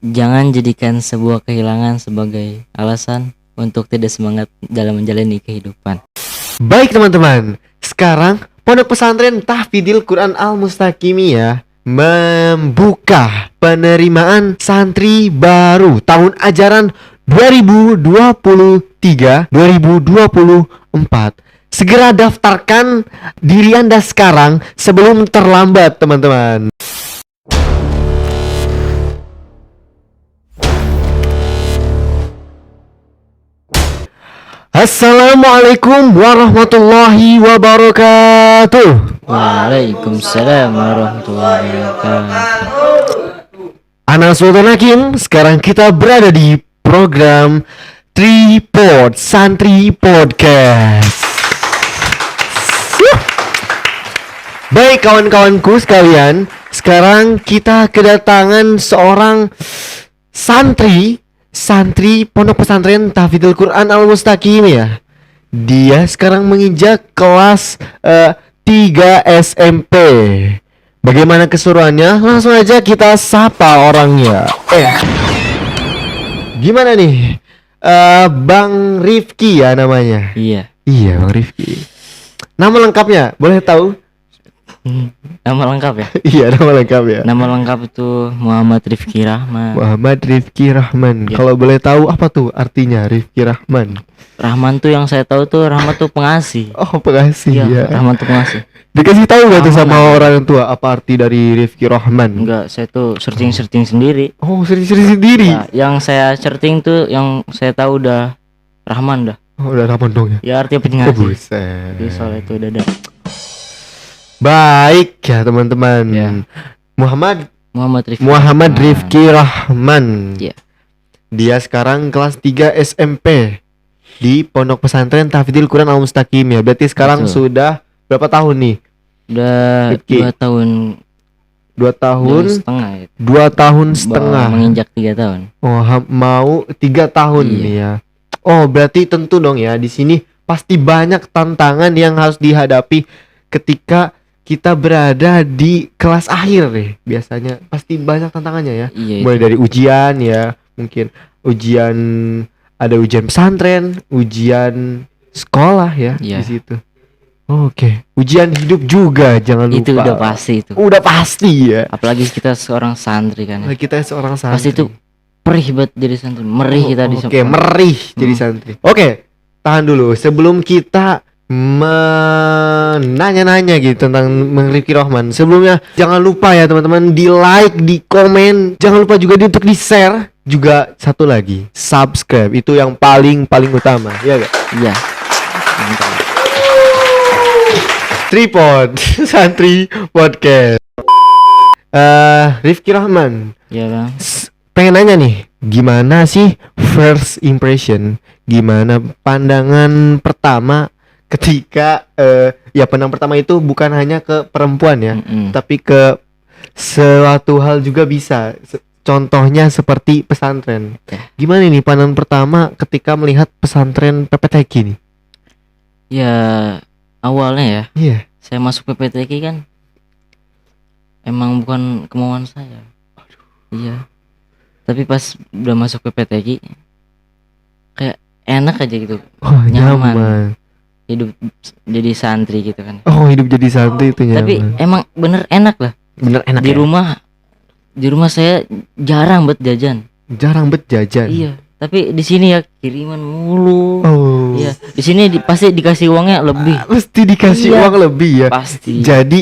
Jangan jadikan sebuah kehilangan sebagai alasan untuk tidak semangat dalam menjalani kehidupan. Baik teman-teman, sekarang Pondok Pesantren Tahfidil Quran Al-Mustaqimiyah membuka penerimaan santri baru tahun ajaran 2023-2024. Segera daftarkan diri Anda sekarang sebelum terlambat, teman-teman. Assalamualaikum warahmatullahi wabarakatuh. Waalaikumsalam warahmatullahi wabarakatuh. Anak Sultan Hakim, sekarang kita berada di program Tripod Santri Podcast. Baik kawan-kawanku sekalian, sekarang kita kedatangan seorang santri Pondok Pesantren Tahfidul Quran Al-Mustaqimiyah. Dia sekarang menginjak kelas 3 SMP. Bagaimana keseruannya? Langsung aja kita sapa orangnya. Gimana nih? Bang Rifki ya namanya. Iya. Iya, Bang Rifki. Nama lengkapnya boleh tahu? Nama lengkap ya? Iya, nama lengkap ya. Nama lengkap itu Muhammad Rifki Rahman. Muhammad Rifki Rahman. Ya. Kalau boleh tahu apa tuh artinya Rifki Rahman? Rahman tuh yang saya tahu tuh Rahmat tuh pengasih. Oh, pengasih Iya, ya. Rahman tuh pengasih. Dikasih tahu gak tuh sama Rahman. orang tua apa arti dari Rifki Rahman? Enggak, saya tuh searching sendiri. Oh, sendiri sendiri. Ya, yang saya searching tuh yang saya tahu udah Rahman dah. Oh, udah Rahman dong ya. Ya artinya Oh, pengasih. buset. Jadi soal itu udah ada. Baik ya teman-teman. Ya. Muhammad Muhammad Rifki Rahman. Iya. Dia sekarang kelas 3 SMP di Pondok Pesantren Tahfidil Quran Al-Mustaqimiyah. Berarti sekarang Betul. sudah berapa tahun nih? Udah Rifki. 2 tahun 2 tahun setengah ya. 2 tahun setengah. Menginjak 3 tahun. Oh, mau 3 tahun Iya. nih ya. Oh, berarti tentu dong ya, di sini pasti banyak tantangan yang harus dihadapi ketika kita berada di kelas akhir nih. Biasanya pasti banyak tantangannya ya. Iya Mulai itu. dari ujian ya, mungkin ujian, ada ujian pesantren, ujian sekolah ya Iya. di situ. Oke, ujian hidup juga jangan lupa. Itu udah pasti itu. Udah pasti ya. Apalagi kita seorang santri kan. Nah, kita seorang santri. Pasti itu perih banget jadi santri. Merih kita di Oke, merih jadi santri. Oke, tahan dulu sebelum kita menanya-nanya gitu tentang Bang Rifki Rahman. Sebelumnya jangan lupa ya teman-teman, di like, di komen, jangan lupa juga untuk di share, juga satu lagi subscribe, itu yang paling utama ya gak? Iya. Mantap. Tripod Santri Podcast. Rifki Rahman, Iya bang. pengen nanya nih, gimana sih first impression, gimana pandangan pertama ketika ya pandang pertama itu bukan hanya ke perempuan ya, tapi ke suatu hal juga bisa. Contohnya seperti pesantren. Ya. Gimana nih pandangan pertama ketika melihat pesantren PPTQ nih? Ya awalnya ya Iya. saya masuk PPTQ kan emang bukan kemauan saya. Iya. Tapi pas udah masuk PPTQ kayak enak aja gitu. Oh, Nyaman. nyaman. Hidup jadi santri gitu kan. Oh, hidup jadi santri itu nyaman. Tapi emang bener enak lah. bener enak Di ya? rumah saya jarang banget jajan. Jarang bet jajan. Iya. Tapi di sini ya kiriman mulu. Oh. Iya. Di sini pasti dikasih uangnya lebih. Pasti dikasih Iya. uang lebih ya. Pasti. Jadi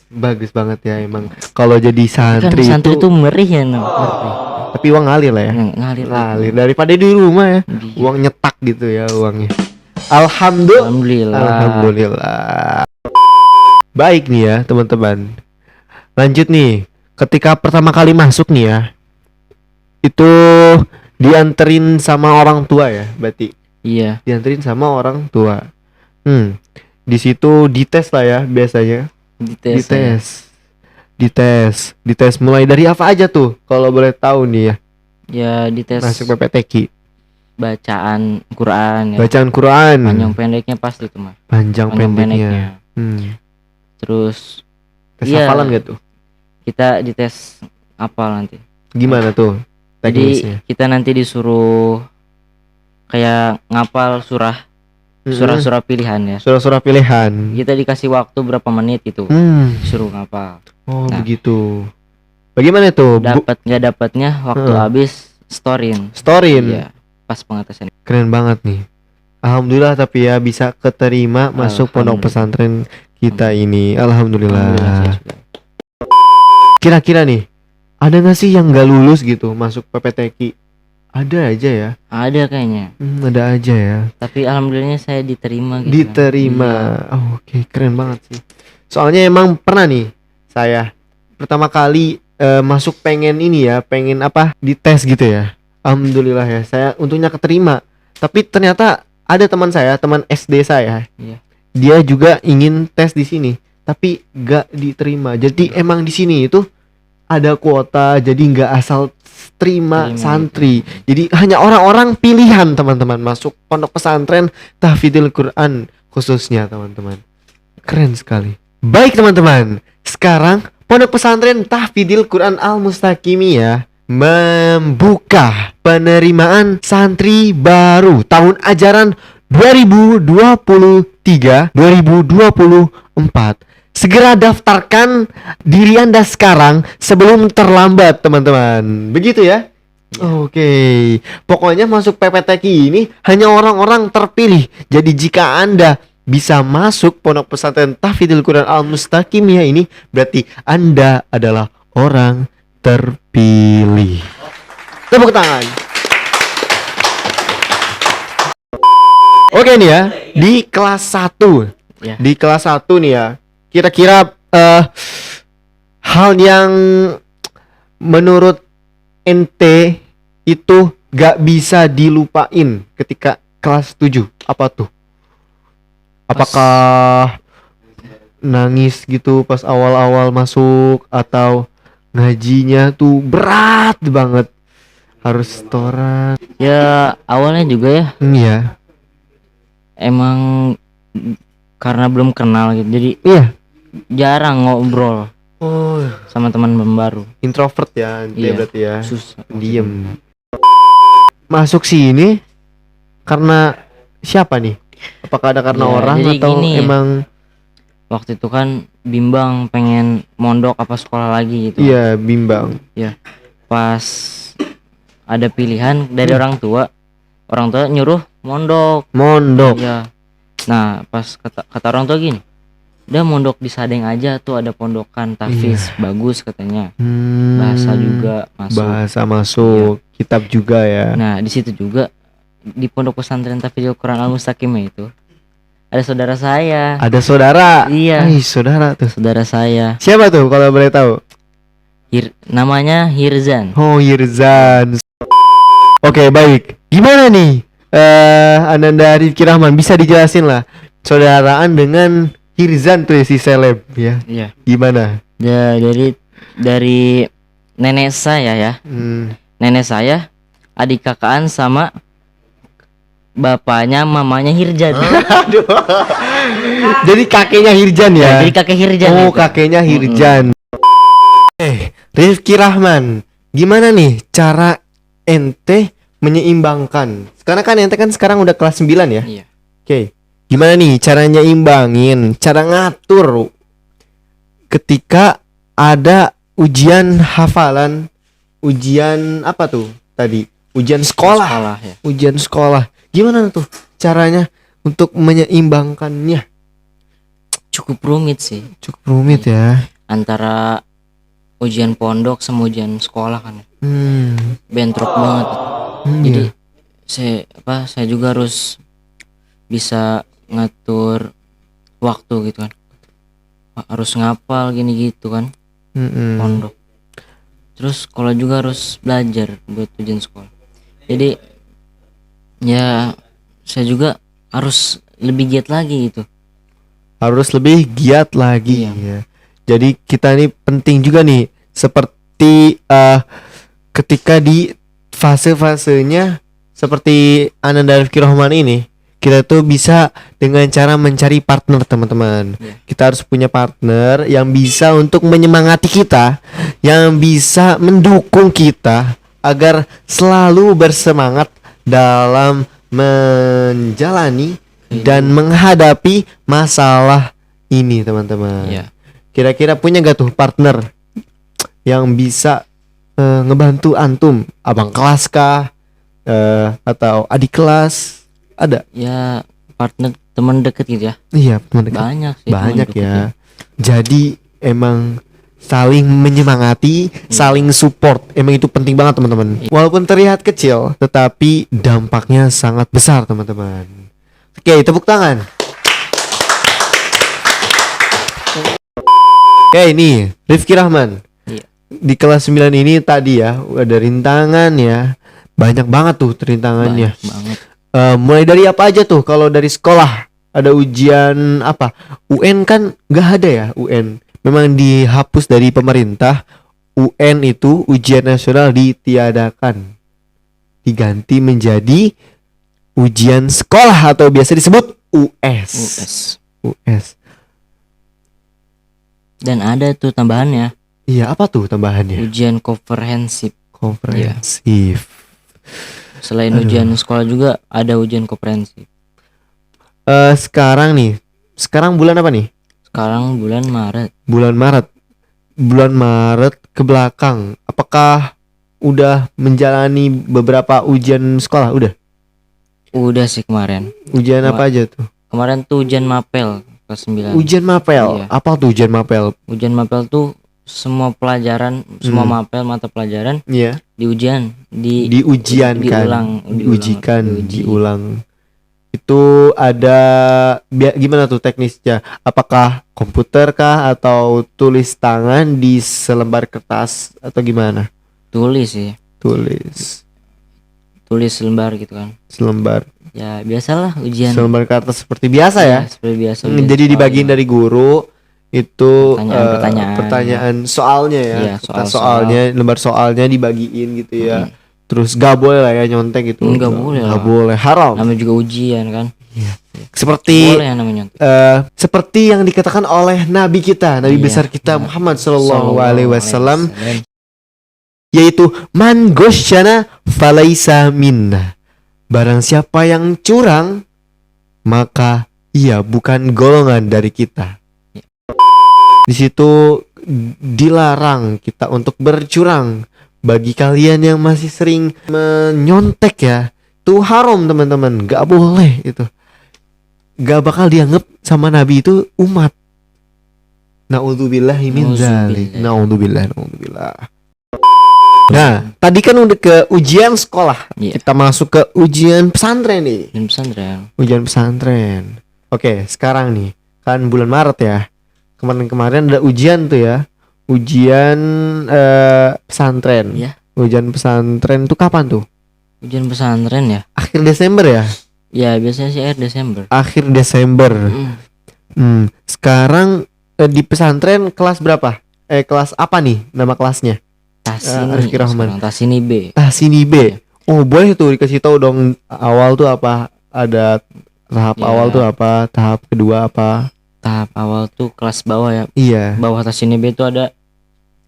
bagus banget ya emang kalau jadi Kan santri, santri itu merih ya no. tapi uang ngalir lah ya. Ngalir. Ngalir daripada di rumah ya. Iya. Uang nyetak gitu ya uangnya. Alhamdulillah. Alhamdulillah. Baik nih ya teman-teman. Lanjut nih. Ketika pertama kali masuk nih ya, itu dianterin sama orang tua ya, berarti Iya. dianterin sama orang tua. Di situ dites lah ya biasanya. Dites mulai dari apa aja tuh kalau boleh tahu nih ya. Ya dites Masuk PPTQ. bacaan Quran ya. Bacaan Quran. Panjang pendeknya pasti tuh mah. Panjang pendeknya. Terus Tes iya. hafalan gak tuh? kita dites hafal nanti. Gimana tuh Jadi teknisnya? kita nanti disuruh kayak ngapal surah-surah pilihan ya. Surah-surah pilihan. Kita dikasih waktu berapa menit itu, disuruh ngapal. Oh, Nah. begitu. Bagaimana tuh? Dapat nggak dapatnya waktu habis storin. Iya, pas pengetesan. Keren banget nih. Alhamdulillah tapi ya bisa keterima masuk pondok pesantren kita ini. Alhamdulillah. Kira-kira nih, ada nggak sih yang nggak lulus gitu masuk PPTQ? Ada aja ya. Ada kayaknya. Ada aja ya. Tapi alhamdulillahnya saya diterima gitu. Diterima. Oh, oke, keren banget sih. Soalnya emang pernah nih saya pertama kali masuk pengen dites gitu ya. Alhamdulillah ya, saya untungnya keterima. Tapi ternyata ada teman saya, teman SD saya. Iya. Dia juga ingin tes di sini, tapi gak diterima. Jadi emang di sini itu ada kuota, jadi nggak asal terima santri. Jadi hanya orang-orang pilihan teman-teman masuk pondok pesantren Tahfidzul Quran khususnya teman-teman. Keren sekali. Baik teman-teman, sekarang Pondok Pesantren Tahfidzul Quran Al-Mustaqimiyah membuka penerimaan santri baru tahun ajaran 2023-2024. Segera daftarkan diri Anda sekarang sebelum terlambat teman-teman. Begitu ya? Oke. Pokoknya masuk PPTQ ini hanya orang-orang terpilih. Jadi jika Anda bisa masuk Pondok Pesantren Tahfidzul Quran Al-Mustaqimiyah ini, berarti Anda adalah orang terpilih. Tepuk tangan. Oke nih ya, di kelas 1. Ya. Di kelas 1 nih ya. Kira-kira hal yang menurut ente itu gak bisa dilupain ketika kelas 7. Apa tuh? Apakah nangis gitu pas awal-awal masuk, atau ngajinya tuh berat banget, harus setoran? Ya awalnya juga ya. Iya. Emang karena belum kenal gitu, jadi jarang ngobrol sama teman baru. Introvert ya, berarti ya. Susah. Diem. Masuk sini karena siapa nih? Apakah ada karena orang atau gini, emang waktu itu kan bimbang pengen mondok apa sekolah lagi gitu. Iya, bimbang. Ya. Pas ada pilihan dari orang tua nyuruh mondok. Iya. Nah, pas kata orang tua gini, udah mondok di Sadeng aja, tuh ada pondokan tahfiz bagus katanya. Bahasa juga masuk. Bahasa masuk, kitab juga ya. Nah, di situ juga di Pondok Pesantren Tahfidzul Quran Al-Mustaqimiyah itu ada saudara saya. Ada saudara? Iya. Saudara tuh. Saudara saya. Siapa tuh kalau boleh tahu? Namanya Hirzan. Oh, Hirzan. Oke, baik. Gimana nih? Ananda Rifki Rahman, bisa dijelasin lah saudaraan dengan Hirzan tuh ya, si seleb ya. Iya. Gimana? Ya, dari nenek saya ya. Nenek saya adik kakaan sama bapaknya mamanya Hirzan. Aduh. Jadi kakeknya Hirzan ya. Jadi kakek Hirzan. Oh, kakeknya Hirzan. Rifki Rahman, gimana nih cara ente menyeimbangkan? Karena kan ente kan sekarang udah kelas 9 ya. Iya. Oke. Gimana nih caranya imbangin, cara ngatur ketika ada ujian hafalan, ujian apa tuh tadi? Ujian sekolah ya. Ujian sekolah. Gimana tuh caranya untuk menyeimbangkannya? Cukup rumit sih. Cukup rumit ya. Antara ujian pondok sama ujian sekolah kan. Bentrok banget. Jadi saya juga harus bisa ngatur waktu gitu kan. Harus ngapal gini gitu kan. Pondok. Terus sekolah juga harus belajar buat ujian sekolah. Jadi ya saya juga harus lebih giat lagi gitu. Harus lebih giat lagi ya. Jadi kita ini penting juga nih, seperti ketika di fase-fasenya seperti Ananda Rifki Rahman ini, Kita tuh bisa dengan cara mencari partner, teman-teman. Iya. Kita harus punya partner yang bisa untuk menyemangati kita, yang bisa mendukung kita agar selalu bersemangat dalam menjalani dan menghadapi masalah ini, teman-teman. Iya. Kira-kira punya gak tuh partner yang bisa ngebantu antum, abang kelas kah, atau adik kelas? Ada? Ya partner teman deket gitu ya. Iya, teman dekat. Banyak sih teman Banyak deket ya. Jadi emang saling menyemangati, saling support. Emang itu penting banget, teman-teman. Walaupun terlihat kecil, tetapi dampaknya sangat besar, teman-teman. Oke, tepuk tangan. Oke, ini Rifki Rahman. Iya. Di kelas 9 ini tadi ya, ada rintangan ya. Banyak banget tuh rintangannya. Banyak banget. Mulai dari apa aja tuh? Kalau dari sekolah ada ujian apa? UN kan nggak ada ya, UN. Memang dihapus dari pemerintah. UN itu ujian nasional ditiadakan, diganti menjadi ujian sekolah atau biasa disebut US. US. Dan ada tuh tambahannya, Iya, apa tuh tambahannya? ujian komprehensif. Komprehensif. Selain Aduh. ujian sekolah juga ada ujian komprehensif. Sekarang nih, sekarang bulan apa nih? Sekarang bulan Maret. Bulan Maret. Bulan Maret ke belakang. Apakah udah menjalani beberapa ujian sekolah? Udah sih kemarin. Ujian apa aja tuh? Kemarin tuh ujian mapel kelas 9. Ujian mapel. Iya. Apa tuh ujian mapel? Ujian mapel tuh semua pelajaran, semua mapel mata pelajaran Iya. diujian, Diujian kan. Diujikan, diulang. Itu ada gimana tuh teknisnya? Apakah komputer kah atau tulis tangan di selembar kertas atau gimana? Tulis sih, Tulis lembar gitu kan. selembar. Ya biasalah ujian. Selembar kertas seperti biasa ya. Seperti biasa. Hmm, ujian jadi sekolah dibagiin ya. dari guru itu Pertanyaan-pertanyaan. pertanyaan soalnya ya. Iya, Kertas soal-soal. soalnya, lembar soalnya dibagiin gitu ya. Terus gak boleh lah ya nyontek gitu. Nggak boleh Nggak lah. boleh, haram. Namanya juga ujian kan. Seperti Boleh yang namanya. seperti yang dikatakan oleh Nabi kita, Nabi Iya, besar kita iya. Muhammad Sallallahu Alaihi Wasallam, Wasallam. yaitu man ghasyana falaisa minna. Barang siapa yang curang, maka ia bukan golongan dari kita. Di situ dilarang kita untuk bercurang. Bagi kalian yang masih sering menyontek ya, itu haram, teman-teman. Gak boleh itu. Gak bakal dianggap sama Nabi itu umat. Na'udzubillahi min dzalik. Na'udzubillah. Nah, tadi kan udah ke ujian sekolah. Iya. Kita masuk ke ujian pesantren nih. Ujian pesantren. Ujian pesantren. Oke, sekarang nih kan bulan Maret ya. Kemarin ada ujian tuh ya. Ujian pesantren. Iya. Ujian pesantren tuh kapan tuh? Ujian pesantren ya. Akhir Desember ya? Ya biasanya sih akhir Desember. Akhir Desember. Mm. Sekarang di pesantren kelas berapa? Kelas apa nih nama kelasnya? Tasini. Rifki Rahman. Sekarang Tasini B. Tasini B. Oh, boleh tuh dikasih tahu dong awal tuh apa? Ada tahap Ya. awal tuh apa? Tahap kedua apa? Tahap awal tuh kelas bawah ya. Iya, Bawah Tasini B itu ada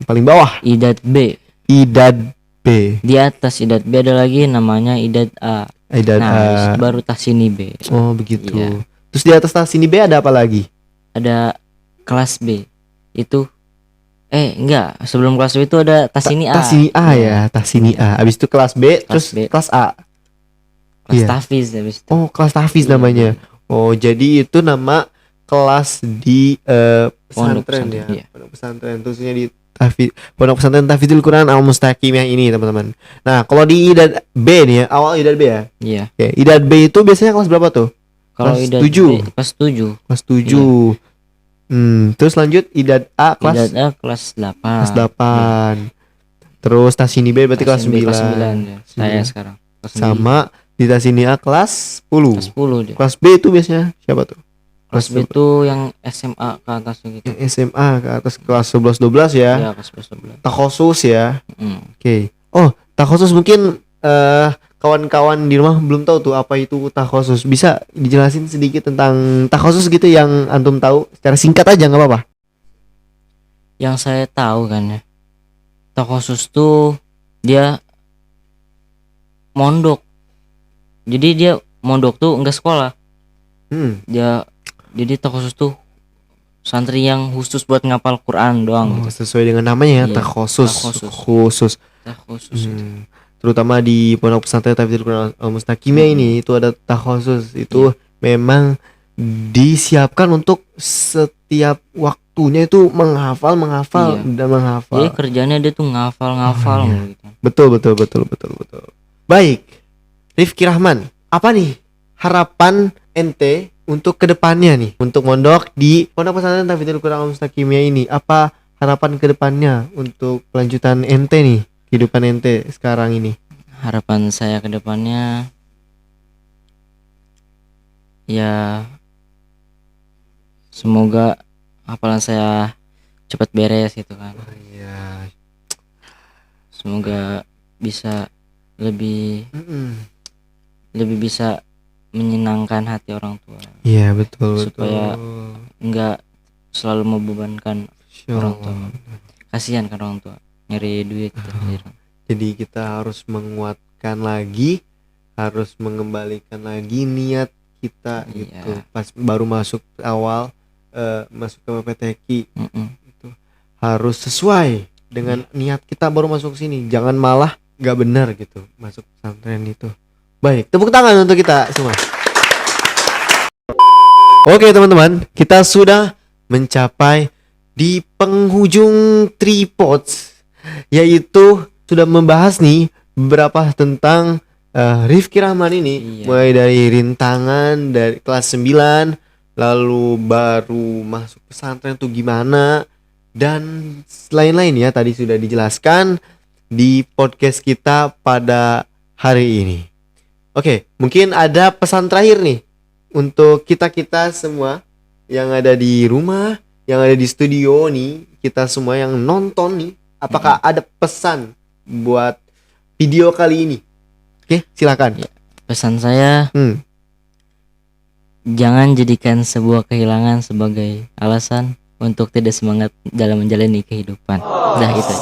paling bawah. Idad B. Idad B. Di atas Idad B ada lagi namanya Idad A. Idad Nah, A. habis itu baru Tasini B. Oh, begitu. Iya. Terus di atas Tasini B ada apa lagi? Ada kelas B. Itu enggak, sebelum kelas B itu ada Tasini A. Tasini A Iya. ya, Tasini A. Habis itu kelas B, terus B. kelas A. Kelas Iya. Tafiz habis itu. Oh, kelas tahfiz Iya, namanya. Oh, jadi itu nama kelas di Pondok pesantren pesantren, ya. iya. Pondok pesantren khususnya di Pondok Pesantren Tahfidzul Quran Al Mustaqim yang ini, teman-teman. Nah, kalau di Idad B nih ya, awal Idad B ya. Iya. Oke, Idad B itu biasanya kelas berapa tuh? Kalau Kelas Idad 7. B kelas 7. Kelas 7. Terus lanjut Idad A kelas Idad A kelas 8. kelas 8. Terus Tasini B berarti kelas 9. Kelas 9 ya. Saya sekarang kelas 9. Sama di Tasini A kelas 10. Kelas 10 dia. Kelas B itu biasanya siapa tuh? Kelas B itu yang SMA ke atas gitu. Yang SMA ke atas kelas 11 12 ya. Iya, kelas 11. Takhosus ya. Mm. Oke. Oh, takhosus mungkin kawan-kawan di rumah belum tahu tuh apa itu takhosus. Bisa dijelasin sedikit tentang takhosus gitu yang antum tahu secara singkat aja nggak apa-apa. Yang saya tahu kan ya, takhosus tuh dia mondok. Jadi dia mondok tuh enggak sekolah. Dia jadi takhosus tuh santri yang khusus buat ngapal Quran doang gitu. Sesuai dengan namanya ya, Iya, takhosus. takhosus. Khusus. Takhosus itu. Terutama di pondok pesantren Tahfidzul Quran Al-Mustaqimiyah ini itu ada takhosus. Itu memang disiapkan untuk setiap waktunya itu menghafal Iya. dan menghafal. Jadi kerjanya dia tuh ngafal gitu. Betul. Baik, Rifki Rahman, apa nih harapan ente untuk kedepannya nih, untuk mondok di pondok pesantren Tahfidzul Quran Al-Mustaqimiyah ini? Apa harapan kedepannya untuk kelanjutan ente nih, kehidupan ente sekarang ini? Harapan saya ke depannya ya semoga hafalan saya cepat beres gitu kan. Iya. Semoga bisa lebih bisa menyenangkan hati orang tua. Iya, betul. Supaya enggak selalu membebankan orang tua. Kasihan kan orang tua nyari duit gitu. Jadi kita harus menguatkan lagi, harus mengembalikan lagi niat kita gitu. Pas baru masuk awal masuk ke PPTQ itu harus sesuai dengan niat kita baru masuk sini. Jangan malah nggak benar gitu masuk pesantren itu. Baik, tepuk tangan untuk kita semua. Oke teman-teman, kita sudah mencapai di penghujung Tripods, yaitu sudah membahas nih beberapa tentang Rifki Rahman ini. Mulai dari rintangan dari kelas 9, lalu baru masuk pesantren tuh gimana, dan lain-lain ya, tadi sudah dijelaskan di podcast kita pada hari ini. Oke, mungkin ada pesan terakhir nih untuk kita-kita semua yang ada di rumah, yang ada di studio nih, kita semua yang nonton nih. Apakah ada pesan buat video kali ini? Oke, silakan. Ya, pesan saya jangan jadikan sebuah kehilangan sebagai alasan untuk tidak semangat dalam menjalani kehidupan. Dah itu.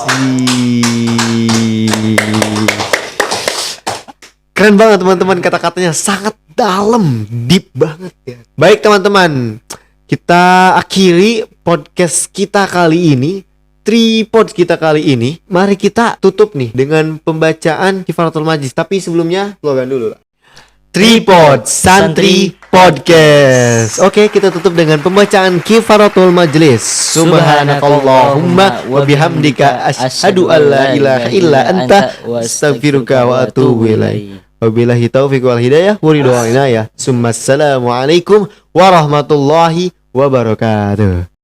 Keren banget teman-teman, kata-katanya sangat dalam, deep banget ya. Baik teman-teman, kita akhiri podcast kita kali ini, Tripods kita kali ini. Mari kita tutup nih dengan pembacaan Kifaratul Majlis. Tapi sebelumnya slogan dulu lah. Tripods Santri Podcast. Oke, kita tutup dengan pembacaan Kifaratul Majlis. Subhanakallahumma wa bihamdika asyhadu an la ilaha illa anta astaghfiruka wa atubu ilaik. Wabillahi taufiq wal hidayah wa ridwan inayah. Assalamualaikum warahmatullahi wabarakatuh.